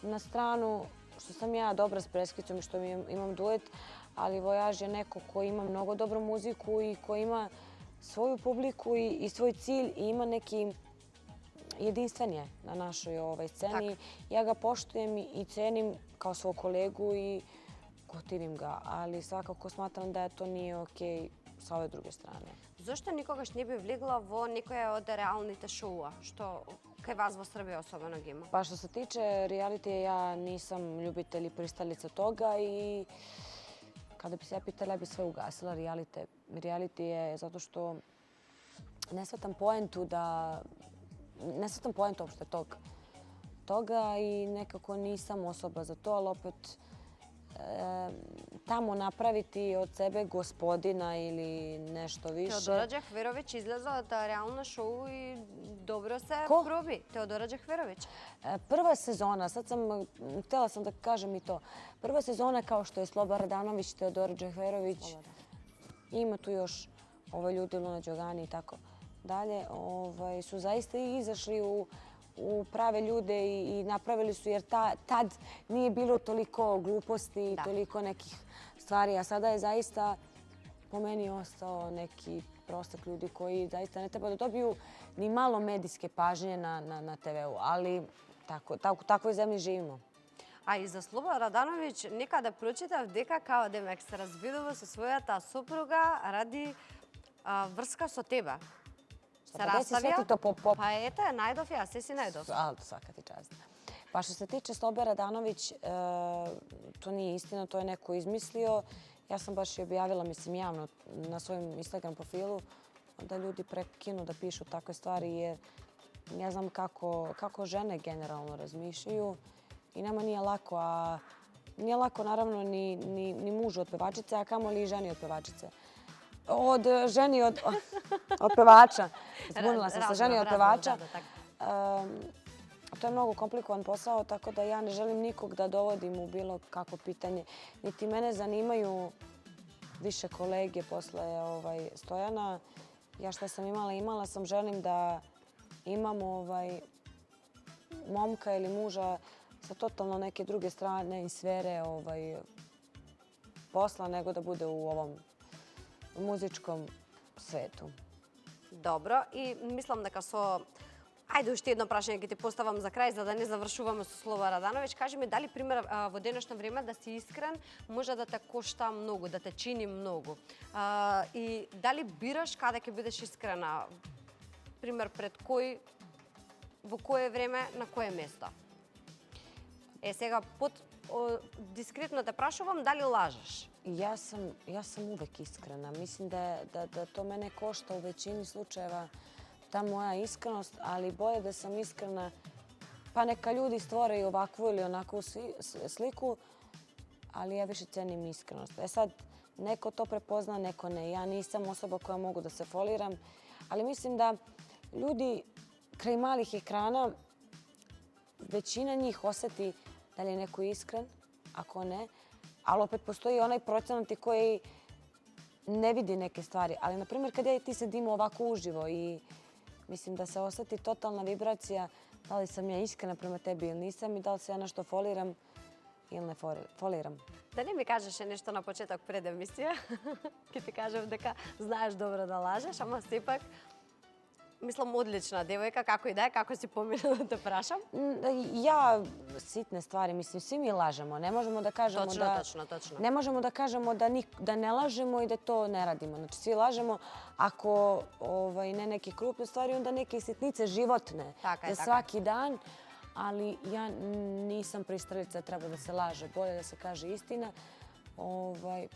Na stranu što sam ja dobra s Breskvicom i što imam duet, ali Vojaž je neko ko ima mnogo dobru muziku i ko ima svoju publiku i svoj cilj i ima neki jedinstven je na našoj sceni. Ja ga poštujem i cenim kao svog kolegu i gotivim ga, ali svakako smatram da to nije okej sa ove druge strane. Зошто никогаш не би влегла во некоја од реалните шоуа, што кај вас во Србија особено ги има? Pa što se tiče realitija, ja nisam ljubitelj i pristalica toga i kada bi se ja pitala, ja bi sve ugasila reality je zato što ne shvatam poentu uopšte toga i nekako nisam osoba za to, ali opet tamo napraviti od sebe gospodina ili nešto više. Теодора Джахверович излезе од реално шоу и добро се проби. Теодора Джахверович. Prva sezona, htjela sam da kažem i to, prva sezona kao što je Sloba Radanović, Teodora Đahverović, ima tu još ljudi, Luna Đogani i tako dalje, su zaista izašli u prave ljude i napravili su, jer tad nije bilo toliko gluposti i toliko nekih stvari, a sada je zaista po meni ostao neki prostak ljudi koji zaista ne treba da dobiju ni malo medijske pažnje na TV-u, ali u takvoj zemlji živimo. А и за Слоба Радановиќ некаде прочитав дека као демек се развидува со својата сопруга ради врска со тебе. Se rastavio? Pa eto, najdov ja, sve si najdov. Svaka ti čast. Pa što se tiče Slobe Radanović, to nije istina, to je neko izmislio. Ja sam baš i objavila, mislim, javno na svojom Instagram profilu da ljudi prekinu da pišu takve stvari jer ja znam kako žene generalno razmišljaju i nama nije lako, a nije lako naravno ni mužu od pevačice, a kamoli i ženi od pevačice. Od pevača. Zbunila sam se, ženi od pevača. To je mnogo komplikovan posao, tako da ja ne želim nikog da dovodim u bilo kakvo pitanje. Niti mene zanimaju više kolege posle Stojana. Ja šta sam imala sam, želim da imam momka ili muža sa totalno neke druge strane i sfere posla nego da bude u ovom muzičkom svetu. Добро, и мислам дека со... Ајде, уште едно прашање ќе ти поставам за крај, за да не завршуваме со Слова Радановиќ. Кажи ми, дали, пример, во денешно време да си искрен може да те кошта многу, да те чини многу? И дали бираш каде ќе бидеш искрена? Пример, пред кој, во кое време, на кое место? Сега, дискретно те прашувам, дали лажеш? Ja sam uvek iskrena. Mislim da to mene košta u većini slučajeva, ta moja iskrenost, ali bolje da sam iskrena, pa neka ljudi stvoraju ovakvu ili onakvu sliku, ali ja više cenim iskrenost. Sad, neko to prepozna, neko ne. Ja nisam osoba koja mogu da se foliram, ali mislim da ljudi kraj malih ekrana, većina njih oseti da li je neko iskren, ako ne, ali opet postoji onaj procenat koji ne vidi neke stvari. Ali, na primjer, kad ja i ti sedimo ovako uživo i mislim da se osjeti totalna vibracija da li sam ja iskrena prema tebi ili nisam i da li se ja nešto foliram ili ne foliram. Да не ми кажеше нешто на почеток пред емисија, ќе ти кажам дека знаеш добро да лажеш, ама сепак мислам одлична девојка, како и да е, како си помина да те прашам? Ja sitne stvari, mislim, svi mi lažemo. Ne možemo da kažemo Точно. Ne možemo da kažemo da ne lažemo i da to ne radimo. Znači, svi lažemo. Ako ne neke krupne stvari, onda neke sitnice životne. Така е, Za svaki dan. Ali ja nisam pristalica, treba da se laže. Bolje da se kaže istina.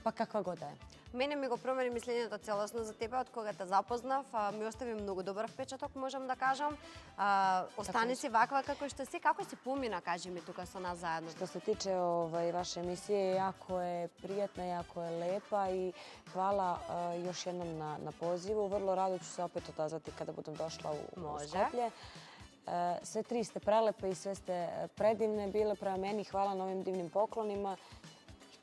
Pa kakva god da je. Мене ми го промени мислењето целосно за тебе, од кога те запознав, ми остави многу добар впечаток, можам да кажам. Остани си ваква како што си. Како си помина, кажи ми, тука со нас заедно? Što se tiče vaše emisije, jako je prijatna, jako je lepa i hvala još jednom na pozivu. Vrlo rado ću se opet odazvati kada budem došla u Skoplje. Sve tri ste prelepe i sve ste predivne bile prema meni. Hvala na ovim divnim poklonima.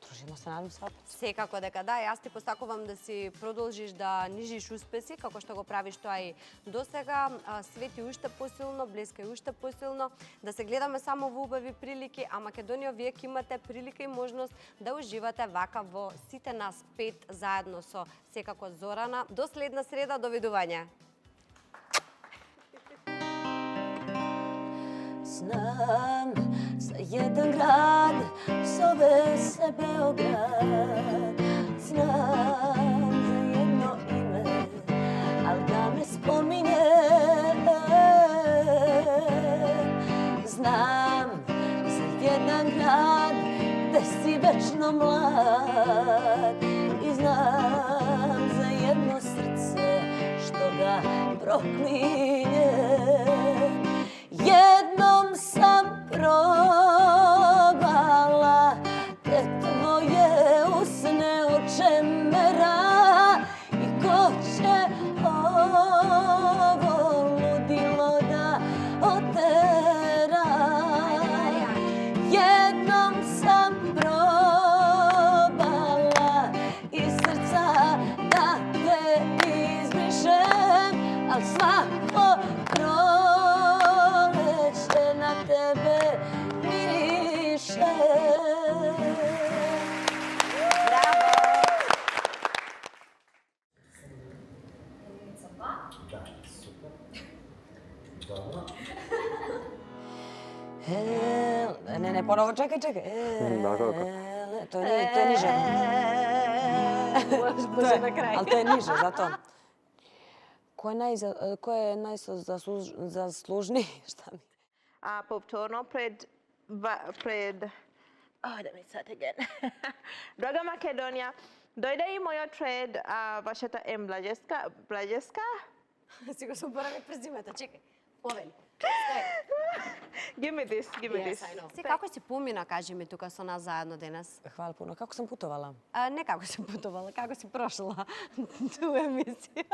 Družimo se, nadam se opet. Секако дека да, јас ти постакувам да си продолжиш да нижиш успеси, како што го правиш тоа и досега. Свети уште посилно, блескај уште посилно, да се гледаме само во убави прилики, а Македонија, вие ќе имате прилика и можност да уживате вака во сите нас 5 заедно со секако Зорана. До следна среда, довидување. Znam za jedan grad, zove se Beograd. Znam za jedno ime, al da me spominje. Znam za jedan grad gde si večno mlad. I znam za jedno srce što ga proklinje. Jednom sam probala te tvoje usne oče mera i ko će ovo ludilo da otera. Jednom sam probala iz srca da te izbrišem, al svako na tebe miriše. Браво! Da, super. Dobro. Ne, ponovo, čekaj. To je niže. Može na kraj. Ali to je niže, zato. Ko je najzaslužniji? Šta mi? Повторно пред... да ми sad again. Draga Македонија, дојде и мојот тред вашата Blaževska. Си го собораве презимето, чекај. Овели. Give me this. Си како си помина, кажи ми, тука со нас заедно денес? Hvala puno. Kako sam putovala? Не како си путувала, како си прошла ту емисија?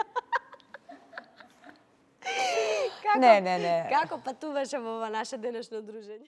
Ne. Како патуваше во ова наше денешно дружење?